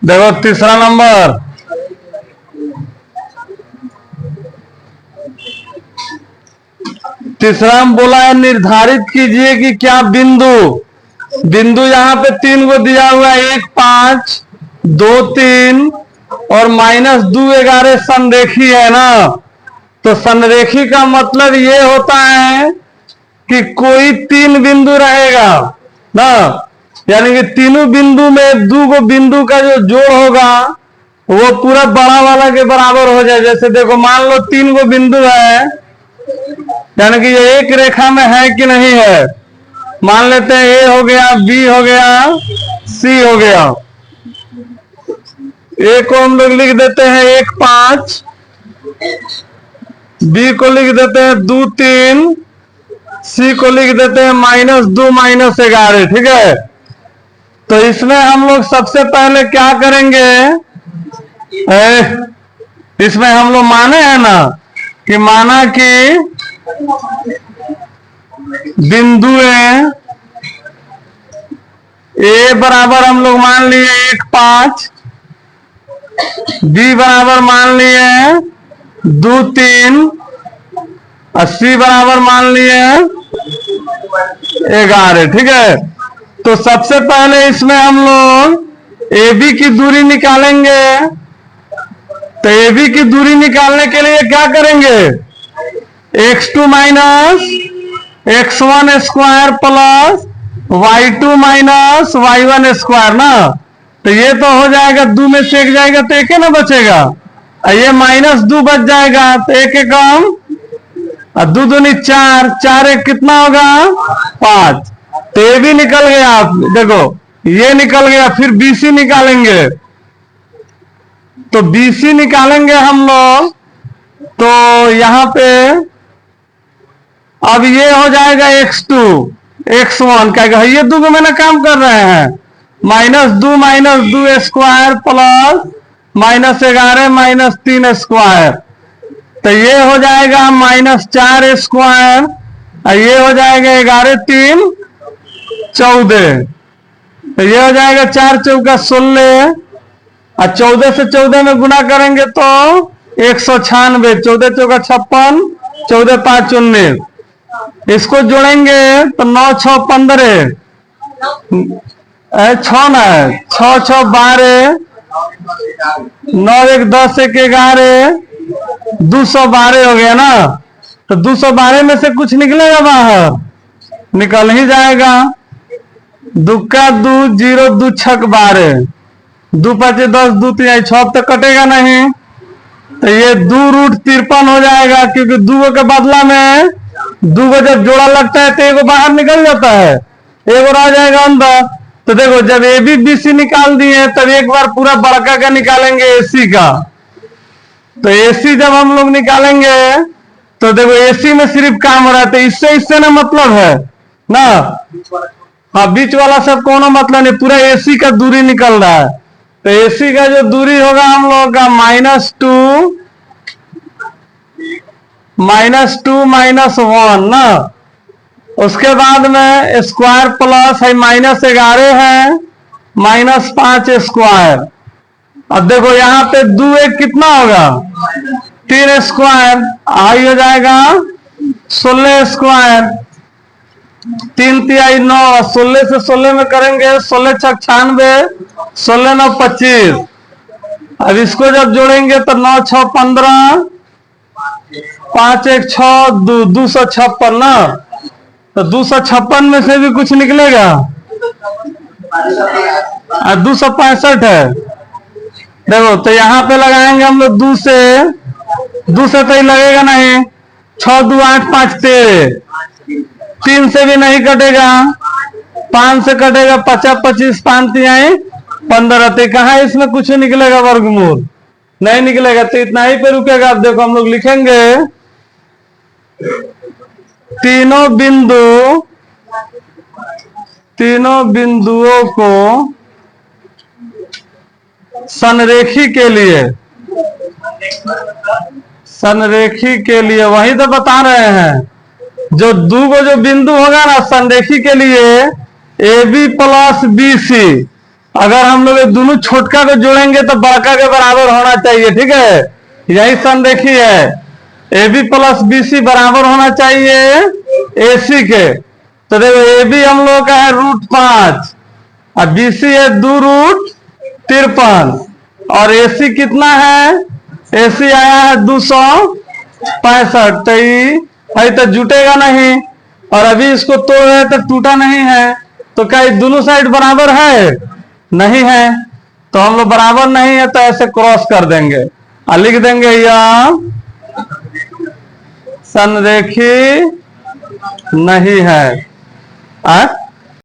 देखो तीसरा नंबर, तीसरा में बोला है निर्धारित कीजिए कि क्या बिंदु बिंदु यहाँ पे 3 को दिया हुआ है, 1 5 2 3 और -2 11 संरेखी है ना। तो संरेखी का मतलब ये होता है कि कोई 3 बिंदु रहेगा ना, यानी कि तीनों बिंदु में 2 को बिंदु का जो जोड़ होगा वो पूरा बड़ा वाला के बराबर हो जाए। जैसे देखो मान लो 3 को बिंदु है, यानी कि ये एक रेखा में है कि नहीं है। मान लेते हैं ए हो गया, बी हो गया, सी हो गया। ए को हम लोग लिख देते हैं 1 5, बी को लिख देते हैं 2 3, सी को लिख देते हैं -2 -11। ठीक है, तो इसमें हम लोग सबसे पहले क्या करेंगे, इसमें हम लोग माने हैं ना कि माना कि बिंदुएं ए बराबर हम लोग मान लिए 1 5, बी बराबर मान लिए 2 3 और सी बराबर मान लिए 11। ठीक है, तो सबसे पहले इसमें हम लोग ए बी की दूरी निकालेंगे। तो ए बी की दूरी निकालने के लिए क्या करेंगे, x2 minus x1 square plus y2 minus y1 square ना। तो ये तो हो जाएगा, 2 में से 1 जाएगा तो 1 ना बचेगा, और ये -2 बच जाएगा तो 1 कम और 2 दूनी 4, 4 1 कितना होगा 5। तो ये भी निकल गया, देखो ये निकल गया। फिर BC निकालेंगे, तो BC निकालेंगे हम लोग। तो यहां पे अब ये हो जाएगा x2 x1, क्या ये 2 को मैंने काम कर रहे हैं, -2 स्क्वायर प्लस -11 -3 स्क्वायर। तो ये हो जाएगा -4 स्क्वायर और ये हो जाएगा 11 3 14। तो ये हो जाएगा 4 चौका 16 और 14 से 14 में गुना करेंगे तो 196, 14 चौका 56, 14 5 19। इसको जोड़ेंगे तो 9 6 15, 6 ना 6 6 12, 9 1 10 1 11, 212 हो गया ना। तो 212 में से कुछ निकलेगा बाहर, निकल ही जाएगा। 2 का 2 0 2 6 12, 2 5 10 2 3 6 तक कटेगा नहीं। तो ये 2√53 हो जाएगा, क्योंकि 2 के बदला में 2 को जब जोड़ा लगता है तो एगो बाहर निकल जाता है, एगो रह जाएगा अंदर। तो देखो जब ए बी बी सी निकाल दिए तब एक बार पूरा बड़का का निकालेंगे AC का। तो AC जब हम लोग निकालेंगे तो देखो AC में सिर्फ काम हो रहा है, तो इससे ना मतलब है ना। हाँ, बीच वाला सब कोनो मतलब नहीं, पूरा AC का दूरी निकल रहा है। तो AC का जो दूरी होगा हम लोग का -2 -1 ना। उसके बाद में स्क्वायर प्लस है -11 है -5 स्क्वायर। अब देखो यहाँ पे 2 1 कितना होगा 3 स्क्वायर, आई हो जाएगा 16 स्क्वायर, 3 3 9, 16 से 16 में करेंगे 16 6 96, 16 9 25। अब इसको जब जोड़ेंगे तो 9 6 15, 5 1 6 256 ना। तो 256 में से भी कुछ निकलेगा, 265 है। देखो तो यहाँ पे लगाएंगे हम लोग 2 से तो ही लगेगा नहीं, 6 2 8 5 13, 3 से भी नहीं कटेगा, 5 से कटेगा 50 25 5 3 15। तो कहाँ इसमें कुछ निकलेगा वर्गमूल नहीं निकलेगा, तो इतना ही पे रुकेगा। अब देखो हम लोग लिखेंगे तीनों बिंदुओं को संरेखी के लिए वही तो बता रहे हैं। जो 2 को जो बिंदु होगा ना संरेखी के लिए AB प्लस BC, अगर हम लोग ये दोनों छोटका को जोड़ेंगे तो बड़का के बराबर होना चाहिए, ठीक है। यही सन देखिए, A B plus B C बराबर होना चाहिए ए सी के। तो देखो ए बी हम लोग का है √5 और बी सी है 2√53 और ए सी कितना है, ए सी आया है 265। तो ये तो जुटेगा नहीं, और अभी इसको तोड़े तो टूटा नहीं है। तो क्या दोनों साइड बराबर है? नहीं है। तो हम लोग बराबर नहीं है तो ऐसे क्रॉस कर देंगे और लिख देंगे यह संरेखी नहीं है।